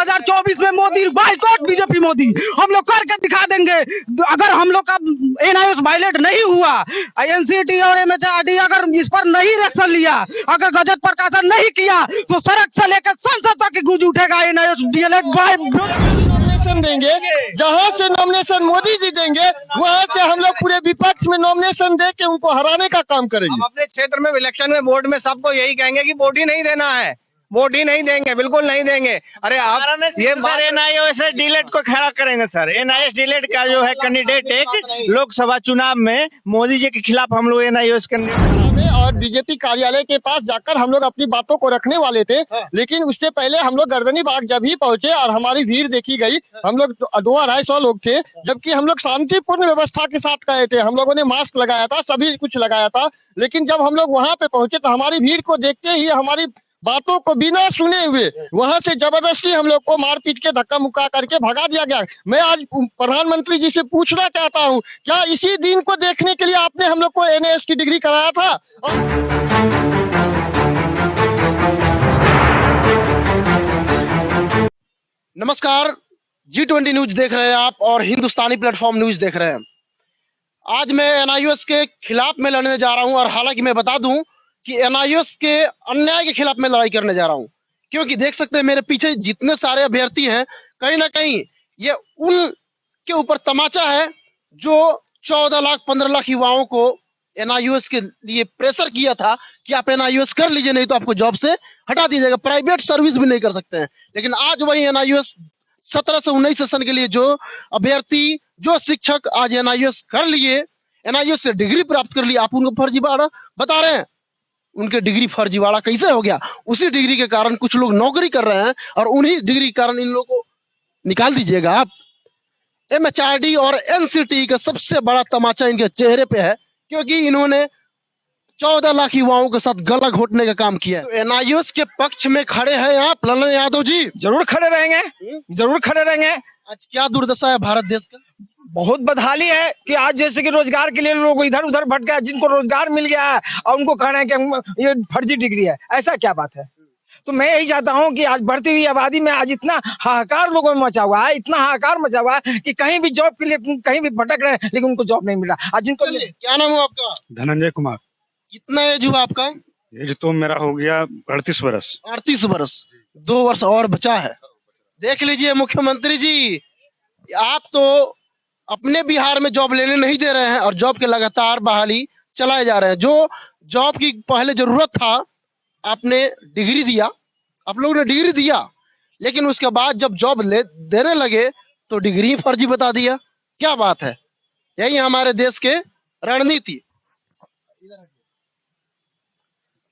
2024 में Modi boycott BJP Modi हम लोग करके दिखा देंगे। अगर हम लोग का एनआईएस वायलेट नहीं हुआ, एनसीटी और एमएचआरडी अगर इस पर नहीं एक्शन लिया, अगर गजट प्रकाशन नहीं किया, तो सड़क से लेकर संसद तक गूंज उठेगा एनआईएस नॉमिनेशन देंगे। जहां से नॉमिनेशन मोदी जी देंगे वहां से हम लोग पूरे विपक्ष में नॉमिनेशन दे के उनको हराने का काम करेंगे। हम अपने क्षेत्र में इलेक्शन में वोट में सबको यही कहेंगे कि वोट ही नहीं देना है, वोट ही नहीं देंगे, बिल्कुल नहीं देंगे। अरे आप ये एनआईएस डिलेट को खड़ा करेंगे सर। एनआईएस डिलेट का जो है कैंडिडेट एक लोकसभा चुनाव में मोदी जी के खिलाफ हम लोग एनआईएस और बीजेपी कार्यालय के पास जाकर हम लोग अपनी बातों को रखने वाले थे, लेकिन उससे पहले हम लोग गर्दनी बाग जब ही पहुंचे और हमारी भीड़ देखी गई, हम लोग 200-250 लोग थे, जबकि हम लोग शांतिपूर्ण व्यवस्था के साथ गए थे। हम लोगों ने मास्क लगाया था, सभी कुछ लगाया था, लेकिन जब हम लोग वहां पे पहुंचे तो हमारी भीड़ को देखते ही हमारी बातों को बिना सुने हुए वहां से जबरदस्ती हम लोग को मारपीट के धक्का मुक्का करके भगा दिया गया। मैं आज प्रधानमंत्री जी से पूछना चाहता हूं, क्या इसी दिन को देखने के लिए आपने हम लोग को एनएएस की डिग्री कराया था? नमस्कार, G20 न्यूज देख रहे हैं आप और हिंदुस्तानी प्लेटफॉर्म न्यूज देख रहे हैं। आज मैं एनआईएस के खिलाफ में लड़ने जा रहा हूं और हालांकि मैं बता दूं कि एनआईएस के अन्याय के खिलाफ मैं लड़ाई करने जा रहा हूं, क्योंकि देख सकते हैं मेरे पीछे जितने सारे अभ्यर्थी हैं, कहीं ना कहीं ये उनके ऊपर तमाचा है जो 14 लाख 15 लाख युवाओं को एनआईएस के लिए प्रेशर किया था कि आप एनआईएस कर लीजिए, नहीं तो आपको जॉब से हटा दिया जाएगा, प्राइवेट सर्विस भी नहीं कर सकते हैं। लेकिन आज वही एनआईएस 17 से 19 सेशन के लिए जो अभ्यर्थी, जो शिक्षक आज एनआईएस कर लिए, एनआईएस से डिग्री प्राप्त कर ली, आप उनको फर्जीवाड़ा बता रहे हैं। उनके डिग्री फर्जीवाड़ा कैसे हो गया? उसी डिग्री के कारण कुछ लोग नौकरी कर रहे हैं और उन्हीं डिग्री के कारण इन लोगों को निकाल दीजिएगा आप। एमएचआरडी और एनसीटी का सबसे बड़ा तमाचा इनके चेहरे पे है, क्योंकि इन्होंने 14 लाख युवाओं के साथ गला घोटने का काम किया है। तो एनआईएस के पक्ष में खड़े हैं आप ललन यादव जी? जरूर खड़े रहेंगे, जरूर खड़े रहेंगे। आज क्या दुर्दशा है भारत देश का? बहुत बदहाली है कि आज जैसे कि रोजगार के लिए लोग इधर उधर भटके हैं, जिनको रोजगार मिल गया है और उनको कह रहे हैं कि ये फर्जी डिग्री है। ऐसा क्या बात है? तो मैं यही चाहता हूं कि आज बढ़ती हुई आबादी में आज इतना हाहाकार लोगों में मचा हुआ है, इतना हाहाकार मचा हुआ है कि कहीं भी जॉब के लिए कहीं भी भटक रहे हैं, लेकिन उनको जॉब नहीं मिल रहा। आज जिनको क्या नाम है आपका? धनंजय कुमार। कितना एज हुआ आपका? एज तो मेरा हो गया 38 वर्ष। 38 वर्ष, 2 वर्ष और बचा है। देख लीजिए मुख्यमंत्री जी, आप तो अपने बिहार में जॉब लेने नहीं दे रहे हैं और जॉब के लगातार बहाली चलाए जा रहे हैं। जो जॉब की पहले जरूरत था, आपने डिग्री दिया, आप लोगों ने डिग्री दिया, लेकिन उसके बाद जब जॉब देने लगे तो डिग्री फर्जी बता दिया। क्या बात है? यही हमारे देश के रणनीति।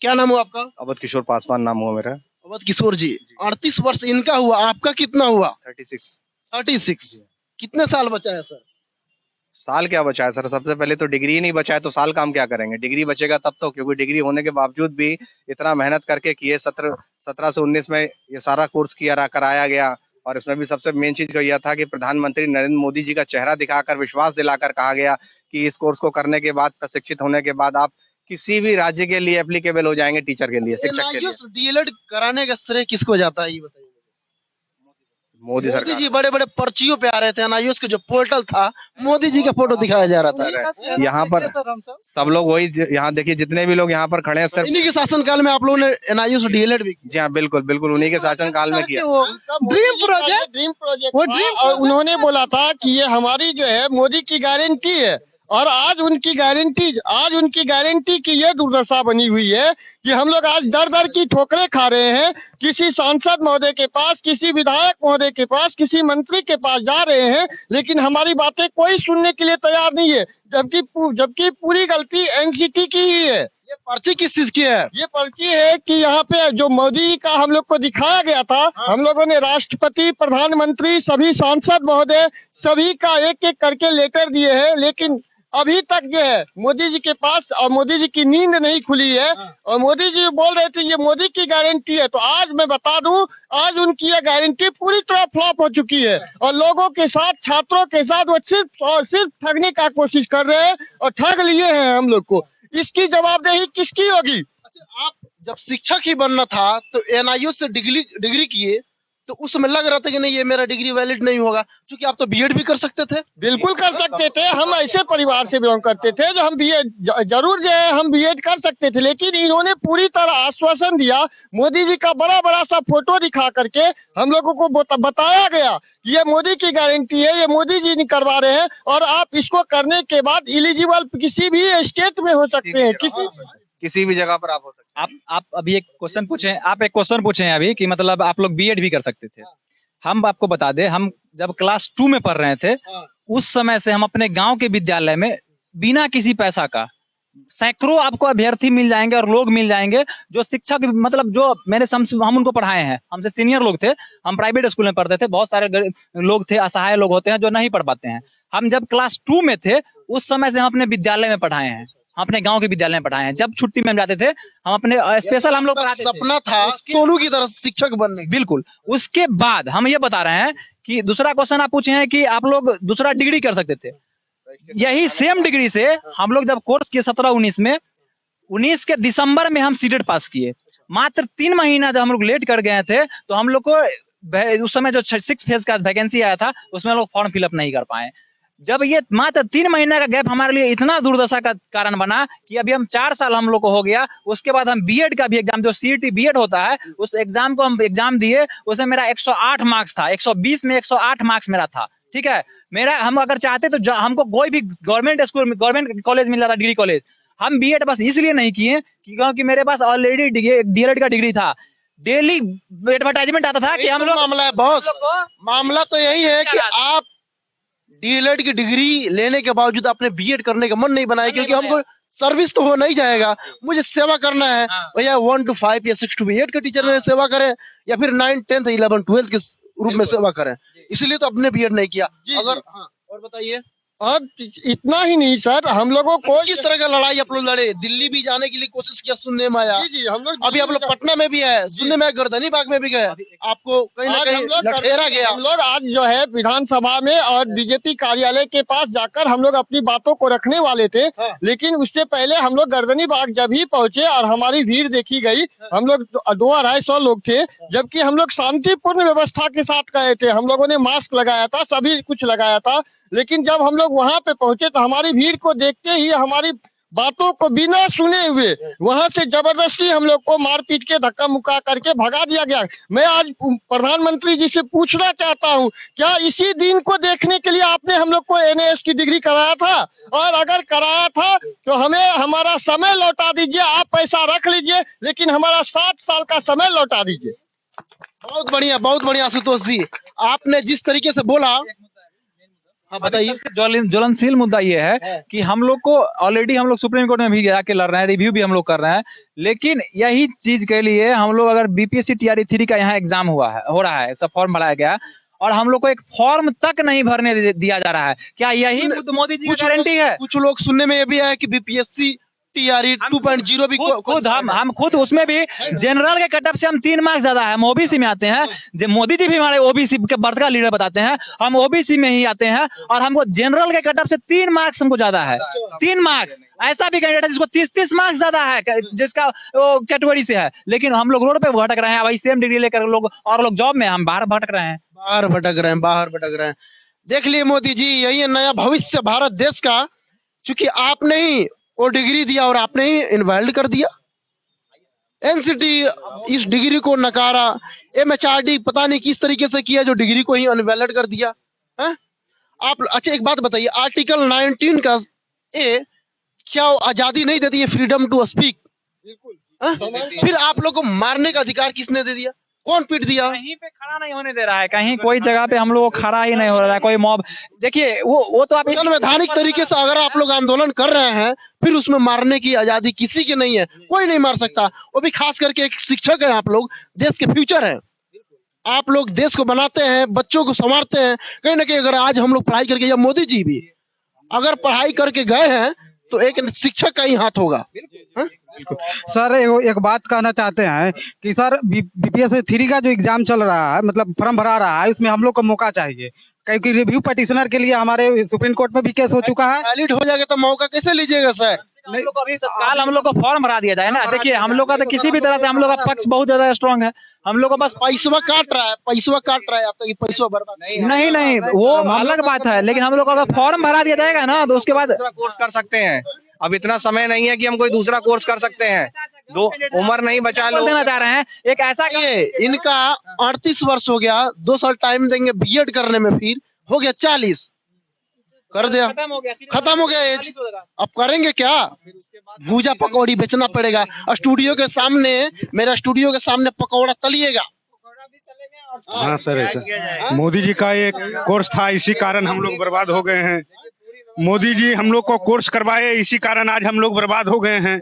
क्या नाम हुआ आपका? अवध किशोर पासवान नाम हुआ मेरा। अवध किशोर जी, 38 वर्ष इनका हुआ, आपका कितना हुआ? 36। कितने साल बचा है सर? साल क्या बचा है सर? सबसे पहले तो डिग्री नहीं बचा है तो साल काम क्या करेंगे? डिग्री बचेगा तब तो, क्योंकि डिग्री होने के बावजूद भी इतना मेहनत करके किए, 17 से 19 में ये सारा कोर्स कराया गया। और इसमें भी सबसे मेन चीज यह था कि प्रधानमंत्री नरेंद्र मोदी जी का चेहरा दिखाकर, विश्वास दिलाकर कहा गया कि इस कोर्स को करने के बाद, प्रशिक्षित होने के बाद आप किसी भी राज्य के लिए एप्लीकेबल हो जाएंगे, टीचर के लिए, शिक्षक के लिए। डीएलएड कराने का श्रेय किसको जाता है ये बताइए? मोदी जी बड़े बड़े पर्चियों पे आ रहे थे, एनआईएस का जो पोर्टल था, मोदी जी का फोटो दिखाया जा रहा था। यहाँ पर सब लोग वही, यहाँ देखिए जितने भी लोग यहाँ पर खड़े हैं सर, इन्हीं के शासनकाल में आप लोगों ने एनआईएस डीएलएड भी किया? जी हाँ, बिल्कुल बिल्कुल उन्हीं के शासनकाल में किया। ड्रीम प्रोजेक्ट और उन्होंने बोला था कि ये हमारी जो है मोदी की गारंटी है, और आज उनकी गारंटी की ये दुर्दशा बनी हुई है कि हम लोग आज दर दर की ठोकरें खा रहे हैं। किसी सांसद महोदय के पास, किसी विधायक महोदय के पास, किसी मंत्री के पास जा रहे हैं, लेकिन हमारी बातें कोई सुनने के लिए तैयार नहीं है, जबकि पूरी गलती एनसीटी की ही है। ये पर्ची किस चीज की है? ये पर्ची है कि यहाँ पे जो मोदी का हम लोग को दिखाया गया था, हम लोगों ने राष्ट्रपति, प्रधानमंत्री, सभी सांसद महोदय, सभी का एक एक करके लेटर दिए हैं, लेकिन अभी तक जो है मोदी जी के पास, और मोदी जी की नींद नहीं खुली है। और मोदी जी बोल रहे थे ये मोदी की गारंटी है, तो आज मैं बता दूं, आज उनकी ये गारंटी पूरी तरह फ्लॉप हो चुकी है और लोगों के साथ, छात्रों के साथ वो सिर्फ ठगने का कोशिश कर रहे हैं और ठग लिए हैं हम लोग को। इसकी जवाबदेही किसकी होगी? अच्छा, आप जब शिक्षक ही बनना था तो एनआईएस से डिग्री किए, तो उस समय लग रहा था कि नहीं ये मेरा डिग्री वैलिड नहीं होगा, क्योंकि आप तो बीएड भी कर सकते थे। बिल्कुल कर सकते थे, हम ऐसे परिवार से बिलोंग करते थे जो हम बीएड जरूर जो है हम बीएड कर सकते थे, लेकिन इन्होंने पूरी तरह आश्वासन दिया। मोदी जी का बड़ा बड़ा सा फोटो दिखा करके हम लोगों को बताया गया कि ये मोदी की गारंटी है, ये मोदी जी नहीं करवा रहे हैं और आप इसको करने के बाद एलिजिबल किसी भी स्टेट में हो सकते हैं, किसी भी जगह पर आप हो सकते आप अभी एक क्वेश्चन पूछे, आप एक क्वेश्चन पूछे हैं अभी कि मतलब आप लोग बीएड भी कर सकते थे। हम आपको बता दें, हम जब क्लास 2 में पढ़ रहे थे उस समय से हम अपने गांव के विद्यालय में बिना किसी पैसा का सैकड़ों आपको अभ्यर्थी मिल जाएंगे और लोग मिल जाएंगे जो शिक्षक मतलब जो हम उनको पढ़ाए हैं, हमसे सीनियर लोग थे, हम प्राइवेट स्कूल में पढ़ते थे, बहुत सारे लोग थे, असहाय लोग होते हैं जो नहीं पढ़ पाते हैं। हम जब क्लास 2 में थे उस समय से हम अपने विद्यालय में पढ़ाए हैं, हम अपने गांव के विद्यालय में पढ़ाए हैं। जब छुट्टी में हम जाते थे हम अपने स्पेशल हम लोग सपना था सोनू की तरह शिक्षक बनने। बिल्कुल। उसके बाद हम ये बता रहे हैं कि दूसरा क्वेश्चन आप पूछे हैं कि आप लोग दूसरा डिग्री कर सकते थे। यही सेम डिग्री से हम लोग जब कोर्स किए 17-19 में, 19 के दिसंबर में हम सीटेट पास किए। मात्र 3 महीना जब हम लोग लेट कर गए थे तो हम लोग को उस समय जो 6 फेज का वैकेंसी आया था उसमें हम लोग फॉर्म फिलअप नहीं कर पाए। जब ये मात्र 3 महीने का गैप हमारे लिए इतना दुर्दशा का कारण बना कि अभी हम 4 साल हम लोग को हो गया। उसके बाद हम बीएड का भी एग्जाम, जो सीईटी बीएड होता है, उस एग्जाम को हम एग्जाम दिए, उसमें मेरा 108 मार्क्स था, 120 में 108 मार्क्स मेरा था। ठीक है, मेरा हम अगर चाहते तो हमको कोई भी गवर्नमेंट स्कूल में, गवर्नमेंट कॉलेज मिल जाता, डिग्री कॉलेज। हम बीएड बस इसलिए नहीं किए क्योंकि मेरे पास ऑलरेडी डीएलएड का डिग्री था। डेली एडवर्टाइजमेंट आता था कि हम लोग, मामला है बॉस, मामला तो यही है कि आप डीएलएड की डिग्री लेने के बावजूद आपने बीएड करने का मन नहीं बनाया, क्योंकि हमको सर्विस तो हो नहीं जाएगा, मुझे सेवा करना है भैया। 1 to 5 या 6 to 8 के टीचर में सेवा करें या फिर 9, 10, 11, 12 के रूप में सेवा करें, इसलिए तो आपने बीएड नहीं किया। अगर और बताइए। और इतना ही नहीं सर, हम लोगों को किस तरह का लड़ाई आप लोग लड़े? दिल्ली भी जाने के लिए कोशिश किया, सुनने में आया। जी, हम लोग अभी आप लोग पटना में भी है, सुनने में गर्दनी बाग में भी गए, आपको कहीं ना कहीं लठेरा गया। हम लोग आज जो है विधानसभा में और बीजेपी कार्यालय के पास जाकर हम लोग अपनी बातों को रखने वाले थे, लेकिन उससे पहले हम लोग गर्दनी बाग जब ही पहुंचे और हमारी भीड़ देखी गई, हम लोग 200-250 लोग थे, जबकि हम लोग शांतिपूर्ण व्यवस्था के साथ गए थे। हम लोगों ने मास्क लगाया था, सभी कुछ लगाया था, लेकिन जब हम लोग वहां पे पहुंचे तो हमारी भीड़ को देखते ही हमारी बातों को बिना सुने हुए वहां से जबरदस्ती हम लोग को मारपीट के धक्का मुक्का करके भगा दिया गया। मैं आज प्रधानमंत्री जी से पूछना चाहता हूं, क्या इसी दिन को देखने के लिए आपने हम लोग को एनएएस की डिग्री कराया था? और अगर कराया था तो हमें हमारा समय लौटा दीजिए। आप पैसा रख लीजिए, लेकिन हमारा 60 साल का समय लौटा दीजिए। बहुत बढ़िया आशुतोष जी, आपने जिस तरीके से बोला। हाँ बताइए। ज्वलनशील मुद्दा ये है कि हम लोग को ऑलरेडी हम लोग सुप्रीम कोर्ट में भी जाके लड़ रहे हैं, रिव्यू भी हम लोग कर रहे हैं, लेकिन यही चीज के लिए हम लोग अगर बीपीएससी टीआरई 3 का यहाँ एग्जाम हो रहा है, इसका फॉर्म भराया गया और हम लोग को एक फॉर्म तक नहीं भरने दिया जा रहा है। क्या यही मोदी जी की गारंटी है? कुछ लोग सुनने में ये भी है कि बीपीएससी टीआरई 2.0 भी हम खुद उसमें भी जनरल के कटअप से हम 3 मार्क्स ज्यादा है, हम ओबीसी में आते हैं। जो मोदी जी भी हमारे ओबीसी के बढ़ का लीडर बताते हैं, हम ओबीसी में ही आते हैं और हमको जनरल के कटअप से 3 मार्क्स हमको ज्यादा है। 3 मार्क्स। ऐसा भी कैंडिडेट है जिसको 30 मार्क्स ज्यादा है, जिसका कैटेगरी से है, लेकिन हम लोग रोड पे भटक रहे हैं। वही सेम डिग्री लेकर लोग जॉब में, हम बाहर भटक रहे हैं। बाहर भटक रहे हैं। देख लिए मोदी जी, यही है नया भविष्य भारत देश का, क्योंकि आपने ही वो डिग्री दिया और आपने ही इनवैलिड कर दिया। एनसीटी इस डिग्री को नकारा, एमएचआरडी पता नहीं किस तरीके से किया जो डिग्री को ही इनवैलिड कर दिया है। आप अच्छा एक बात बताइए, आर्टिकल 19 का क्या आजादी नहीं देती है, फ्रीडम टू स्पीक? फिर आप लोग को मारने का अधिकार किसने दे दिया? कौन पीट दिया? कहीं पे खड़ा नहीं होने दे रहा है, कहीं कोई जगह पे हम लोग को खड़ा ही नहीं हो रहा है। कोई मॉब, देखिए वो तो आप संवैधानिक तरीके से अगर आप लोग आंदोलन कर रहे हैं, फिर उसमें मारने की आजादी किसी की नहीं है, कोई नहीं मार सकता। वो भी खास करके एक शिक्षक है, आप लोग देश के फ्यूचर है, आप लोग देश को बनाते हैं, बच्चों को संवारते हैं। कहीं ना कहीं अगर आज हम लोग पढ़ाई करके, या मोदी जी भी अगर पढ़ाई करके गए हैं तो एक शिक्षक का ही हाथ होगा। सर एक बात कहना चाहते हैं कि सर बीपीएससी 3 का जो एग्जाम चल रहा है, मतलब फॉर्म भरा रहा है, इसमें हम लोग को मौका चाहिए, क्योंकि रिव्यू पटिशनर के लिए हमारे सुप्रीम कोर्ट में भी केस हो चुका है। वैलिड हो जाएगा तो मौका कैसे लीजिएगा सर? हम लोग को अभी तत्काल हम लोग को फॉर्म भरा दिया जाए ना। देखिए हम लोग का तो किसी भी तरह से हम लोग का पक्ष बहुत ज्यादा स्ट्रांग है। हम लोग को बस पैसवा काट रहा है, पैसवा काट रहा है, अब तक ये पैसवा बर्बाद नहीं वो अलग बात है, लेकिन हम लोग का फॉर्म भरा दिया जाएगा ना तो उसके बाद दूसरा कोर्स कर सकते हैं। अब इतना समय नहीं है कि हम कोई दूसरा कोर्स कर सकते हैं, दो उम्र नहीं बचा लोग देना चाह रहे हैं एक ऐसा ये इनका 38 वर्ष हो गया, 2 साल टाइम देंगे बीएड करने में, फिर हो गया 40 कर दिया, खत्म हो गया एज। अब करेंगे क्या? भूजा पकौड़ी बेचना पड़ेगा। स्टूडियो के सामने, मेरा स्टूडियो के सामने पकौड़ा तलिएगा। हाँ सर, ऐसा मोदी जी का एक कोर्स था, इसी कारण हम लोग बर्बाद हो गए हैं। मोदी जी हम लोग को कोर्स करवाए, इसी कारण आज हम लोग बर्बाद हो गए हैं।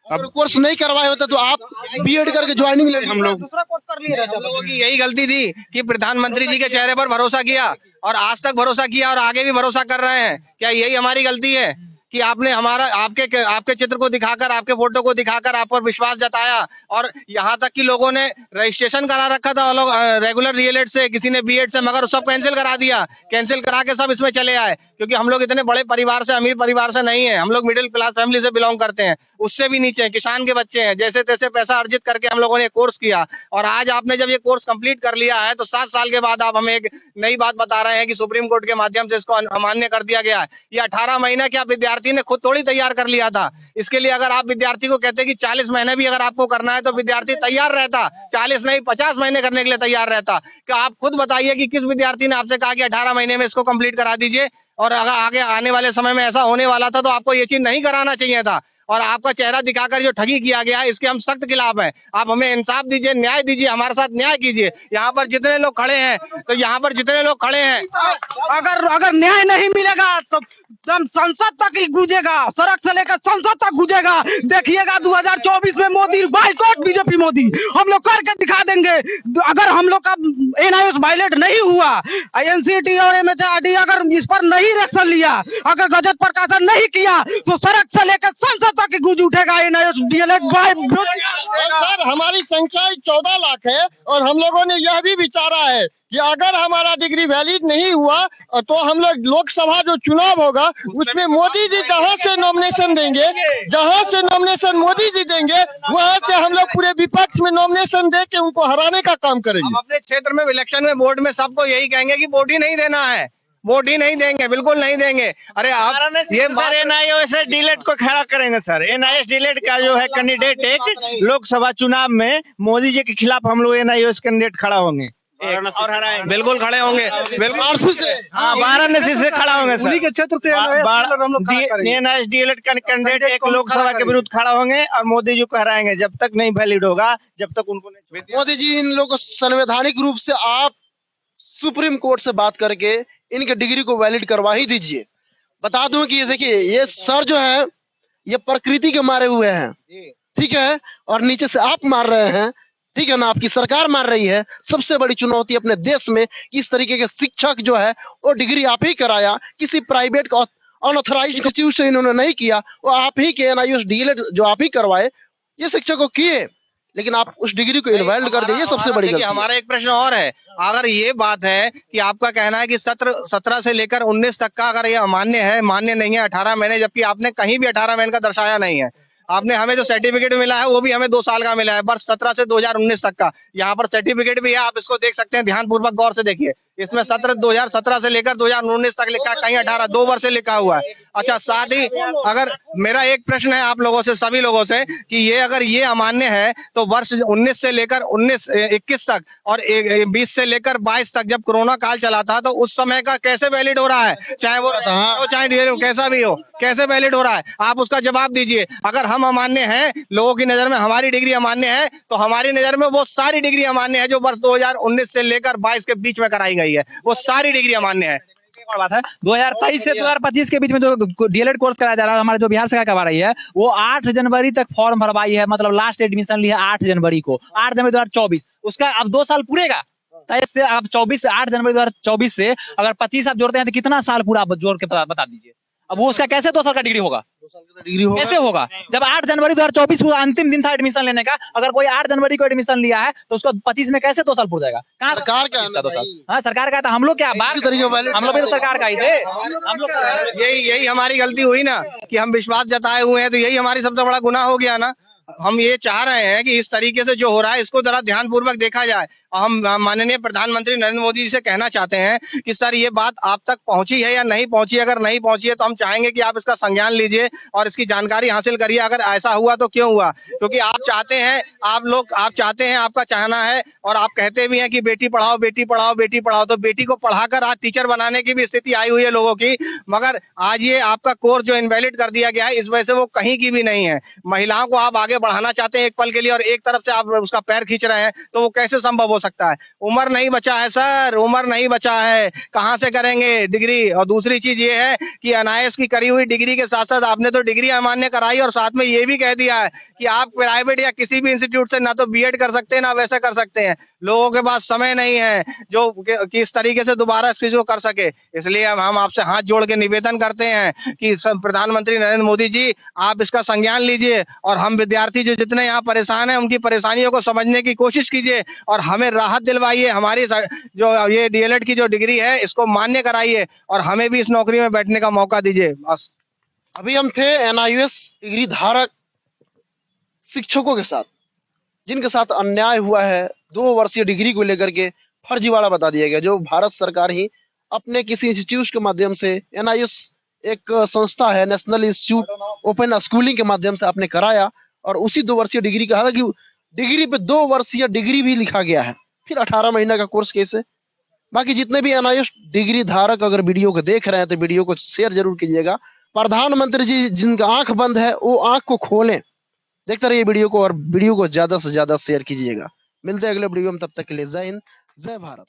अब कोर्स नहीं करवाए होते तो आप बीएड करके ज्वाइनिंग ले हम लोग हम लोगों की यही गलती थी कि प्रधानमंत्री जी के चेहरे पर भरोसा किया और आज तक भरोसा किया और आगे भी भरोसा कर रहे हैं। क्या यही हमारी गलती है कि आपने हमारा आपके चित्र को दिखाकर, आपके फोटो को दिखाकर आप पर विश्वास जताया और यहाँ तक कि लोगों ने रजिस्ट्रेशन करा रखा था लोग रेगुलर डीएलएड से, किसी ने बीएड से, मगर सब कैंसिल करा दिया। कैंसिल करा के सब इसमें चले आए क्योंकि हम लोग इतने बड़े परिवार से, अमीर परिवार से नहीं है। हम लोग मिडिल क्लास फैमिली से बिलोंग करते हैं, उससे भी नीचे हैं, किसान के बच्चे हैं। जैसे तैसे पैसा अर्जित करके हम लोगों ने कोर्स किया और आज आपने जब ये कोर्स कंप्लीट कर लिया है तो 7 साल के बाद आप हमें एक नई बात बता रहे हैं कि सुप्रीम कोर्ट के माध्यम से इसको अमान्य कर दिया गया है। ये 18 महीना क्या विद्यार्थी ने खुद थोड़ी तैयार कर लिया था। इसके लिए अगर आप विद्यार्थी को कहते कि 40 महीने भी अगर आपको करना है तो विद्यार्थी तैयार रहता, 40 नहीं 50 महीने करने के लिए तैयार रहता। क्या आप खुद बताइए कि किस विद्यार्थी ने आपसे कहा कि 18 महीने में इसको कंप्लीट करा दीजिए, और अगर आगे आने वाले समय में ऐसा होने वाला था तो आपको ये चीज नहीं कराना चाहिए था। और आपका चेहरा दिखाकर जो ठगी किया गया है इसके हम सख्त खिलाफ हैं। आप हमें इंसाफ दीजिए, न्याय दीजिए, हमारे साथ न्याय कीजिए। यहाँ पर जितने लोग खड़े हैं अगर न्याय नहीं मिलेगा तो संसद तक ही गूंजेगा, सड़क से लेकर संसद तक गूंजेगा। देखिएगा 2024 में मोदी बाइकआउट बीजेपी मोदी हम लोग करके दिखा देंगे। अगर हम लोग का एनआईएस वायलेट नहीं हुआ, एनसीटी और एमएचआरडी अगर इस पर नहीं एक्शन लिया, अगर गजट प्रकाशन नहीं किया तो सड़क से लेकर संसद तक गूंज उठेगा एनआईएस डीएलएड सर हमारी संख्या 14 लाख है और हम लोगों ने यह भी विचारा है कि अगर हमारा डिग्री वैलिड नहीं हुआ तो हम लोग लोकसभा जो चुनाव होगा उसमें मोदी जी जहां से नॉमिनेशन देंगे, जहां से नॉमिनेशन मोदी जी देंगे वहां से हम लोग पूरे विपक्ष में नॉमिनेशन दे के उनको हराने का काम करेंगे। हम अपने क्षेत्र में इलेक्शन में वोट में सबको यही कहेंगे कि वोट ही नहीं देना है, वोट ही नहीं देंगे, बिल्कुल नहीं देंगे। अरे आप ये एनआईएस डीलेट को खड़ा करेंगे सर। एनआईएस डीलेट का जो है कैंडिडेट एक लोकसभा चुनाव में मोदी जी के खिलाफ हम लोग एनआईएस कैंडिडेट खड़ा होंगे और हराएंगे, बिल्कुल खड़े होंगे, बिल्कुल हाँ वाराणसी से खड़ा होंगे सर। के क्षेत्र से एनआईएस डीलेट का कैंडिडेट एक लोकसभा के विरुद्ध खड़ा होंगे और मोदी जी को हराएंगे जब तक नहीं वैलिड होगा, जब तक उनको नहीं। मोदी जी इन लोगों को संवैधानिक रूप से आप सुप्रीम कोर्ट से बात करके इनके डिग्री को वैलिड करवा ही दीजिए। बता दूं कि देखिए ये सर जो है ये प्रकृति के मारे हुए हैं, ठीक है, और नीचे से आप मार रहे हैं, ठीक है ना, आपकी सरकार मार रही है। सबसे बड़ी चुनौती अपने देश में इस तरीके के शिक्षक जो है वो डिग्री आप ही कराया, किसी प्राइवेट का अनऑथराइज्ड इंस्टीट्यूट से इन्होंने नहीं किया, वो आप ही के एनआईएस डीएलएड जो आप ही करवाए, ये शिक्षक को किए, लेकिन आप उस डिग्री को इनवैलिड कर दिए। ये सबसे बड़ी गलती। हमारा एक प्रश्न और है, अगर ये बात है कि आपका कहना है कि 17 से लेकर 19 तक का अगर ये अमान्य है, मान्य नहीं है 18 महीने, जबकि आपने कहीं भी 18 महीने का दर्शाया नहीं है। आपने हमें जो सर्टिफिकेट मिला है वो भी हमें 2 साल का मिला है, वर्ष 17 से 2019 तक का। यहाँ पर सर्टिफिकेट भी है, आप इसको देख सकते हैं, ध्यानपूर्वक गौर से देखिए। इसमें 2017 से लेकर 2019 तक लिखा, कहीं 18 2 वर्ष से लिखा हुआ है। अच्छा, साथ ही अगर मेरा एक प्रश्न है आप लोगों से, सभी लोगों से, कि ये अगर ये अमान्य है तो वर्ष 19 से लेकर 21 तक और 20 से लेकर 22 तक जब कोरोना काल चला था तो उस समय का कैसे वैलिड हो रहा है, चाहे वो चाहे कैसा भी हो, कैसे वैलिड हो रहा है? आप उसका जवाब दीजिए। अगर हम अमान्य हैं, लोगों की नजर में हमारी डिग्री अमान्य है, तो हमारी नजर में वो सारी डिग्री अमान्य है जो वर्ष 2019 से लेकर 22 के बीच में कराई गई है, वो सारी डिग्री अमान्य है। और बात है 2023 से 2025 के बीच में जो डीएलएड कोर्स कराया जा रहा है, हमारे जो बिहार सरकार करवा रही है, वो 8 जनवरी तक फॉर्म भरवाई है, मतलब लास्ट एडमिशन लिया 8 जनवरी को, 8 जनवरी 2024। उसका अब 2 साल पूरेगा, इससे आप 8 जनवरी 2024 से अगर 25 आप जोड़ते हैं तो कितना साल पूरा आप जोड़ के बता दीजिए। अब वो उसका कैसे 2 साल का डिग्री होगा? डिग्री होगा कैसे होगा? जब 8 जनवरी 2024 को अंतिम दिन था एडमिशन लेने का, अगर कोई 8 जनवरी को एडमिशन लिया है तो उसको 25 में कैसे 2 साल पूरा जाएगा? कहाँ सरकार का है इसका ना 2 साल? भाई। हाँ, सरकार का है तो हम लोग क्या बात इसी तरीके से हम लोग भी तो सरकार का ही थे। हम लोग यही हमारी गलती हुई ना कि हम विश्वास जताए हुए हैं, तो यही हमारी सबसे बड़ा गुनाह हो गया ना। हम ये चाह रहे हैं कि इस तरीके से जो हो रहा है इसको जरा ध्यानपूर्वक देखा जाए। हम माननीय प्रधानमंत्री नरेंद्र मोदी जी से कहना चाहते हैं कि सर ये बात आप तक पहुंची है या नहीं पहुंची है। अगर नहीं पहुंची है तो हम चाहेंगे कि आप इसका संज्ञान लीजिए और इसकी जानकारी हासिल करिए। अगर ऐसा हुआ तो क्यों हुआ? क्योंकि आप चाहते हैं, आप चाहते हैं, आपका चाहना है और आप कहते भी हैं कि बेटी पढ़ाओ बेटी पढ़ाओ बेटी पढ़ाओ। तो बेटी को पढ़ाकर आज टीचर बनाने की भी स्थिति आई हुई है लोगों की, मगर आज ये आपका कोर्स जो इनवैलिड कर दिया गया है इस वजह से वो कहीं की भी नहीं है। महिलाओं को आप आगे बढ़ाना चाहते हैं एक पल के लिए और एक तरफ से आप उसका पैर खींच रहे हैं, तो वो कैसे संभव हो सकता है? उम्र नहीं बचा है सर, उम्र नहीं बचा है, कहां से करेंगे डिग्री? और दूसरी चीज ये है कि एनआईएएस की करी हुई डिग्री के साथ साथ आपने तो डिग्री अमान्य कराई और साथ में ये भी कह दिया है कि आप प्राइवेट या किसी भी इंस्टीट्यूट से ना तो बीएड कर सकते हैं ना वैसा कर सकते हैं। लोगों के पास समय नहीं है जो कि इस तरीके से दोबारा इस चीज को कर सके। इसलिए हम आपसे हाथ जोड़ के निवेदन करते हैं कि प्रधानमंत्री नरेंद्र मोदी जी आप इसका संज्ञान लीजिए और हम विद्यार्थी जो जितने यहाँ परेशान हैं उनकी परेशानियों को समझने की कोशिश कीजिए और हमें राहत दिलवाइए। हमारी जो ये डीएलएड की जो डिग्री है इसको मान्य कराइए और हमें भी इस नौकरी में बैठने का मौका दीजिए। बस अभी हम थे एनआईएएस डिग्री धारक शिक्षकों के साथ, जिनके साथ अन्याय हुआ है। 2 वर्षीय डिग्री को लेकर के फर्जीवाड़ा बता दिया गया, जो भारत सरकार ही अपने किसी इंस्टीट्यूट के माध्यम से, एनआईएस एक संस्था है, नेशनल इंस्टीट्यूट ओपन स्कूलिंग के माध्यम से आपने कराया और उसी 2 वर्षीय डिग्री का, हालांकि डिग्री पे 2 वर्षीय डिग्री भी लिखा गया है, फिर 18 महीना का कोर्स कैसे? बाकी जितने भी एनआईएस डिग्री धारक अगर वीडियो को देख रहे हैं तो वीडियो को शेयर जरूर कीजिएगा। प्रधानमंत्री जी जिनका आंख बंद है वो आंख को खोलें। देखते रहिए वीडियो को और वीडियो को ज्यादा से ज्यादा शेयर कीजिएगा। मिलते हैं अगले वीडियो में, तब तक के लिए जय हिंद, जय भारत।